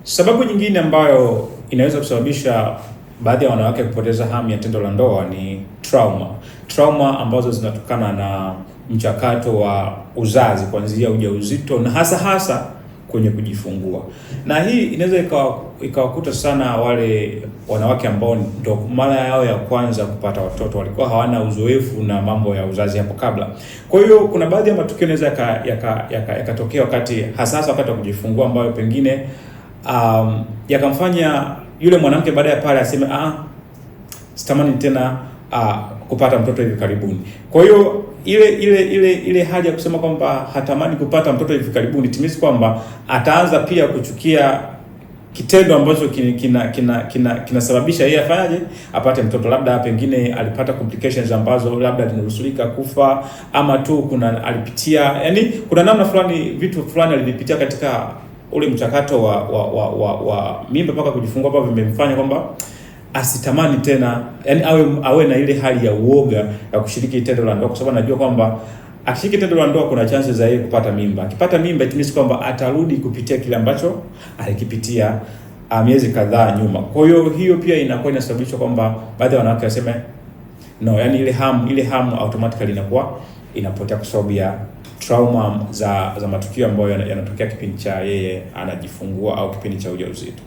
Sababu nyingine ambayo inaweza kusababisha baadhi ya wanawake kupoteza hamu ya tendo la ndoa ni trauma ambazo zinatokana na mchakato wa uzazi kuanzia ujauzito na hasa kwenye kujifungua. Na hii inaweza ikawakuta sana wale wanawake ambao ndo mara yao ya kwanza kupata watoto, walikuwa hawana uzoefu na mambo ya uzazi hapo kabla. Kwa hiyo kuna baadhi ya matukio yanaweza yakatokea wakati hasa wakati wa kujifungua, ambayo pengine yakamfanya yule mwanamke baada ya pale aseme sitamani tena kupata mtoto hivi karibuni. Kwa hiyo ile haja ya kusema kwamba hatamani kupata mtoto hivi karibuni timisi kwamba ataanza pia kuchukia kitendo ambacho kinasababisha yeye afanyaje apate mtoto. Labda pengine alipata complications ambazo labda alinusurika kufa, ama tu kuna namna fulani, vitu fulani alivipitia katika ule mchakato wa mimba mpaka kujifungua, ambao vimemfanya kwamba asitamani tena, yani awe na ile hali ya uoga ya kushiriki tendo la ndoa, kwa sababu anajua kwamba akishiriki tendo la ndoa kuna chances za yeye kupata mimba. Akipata mimba it means kwamba atarudi kupitia kile ambacho alikipitia miezi kadhaa nyuma. Kwa hiyo pia inakuwa inasababisha kwamba baadhi ya wanawake waseme no, yani ile hamu automatically inakuwa inapotea kwa sababu ya trauma za matukio ambayo yanatokea kipindi cha yeye anajifungua au kipindi cha ujauzito.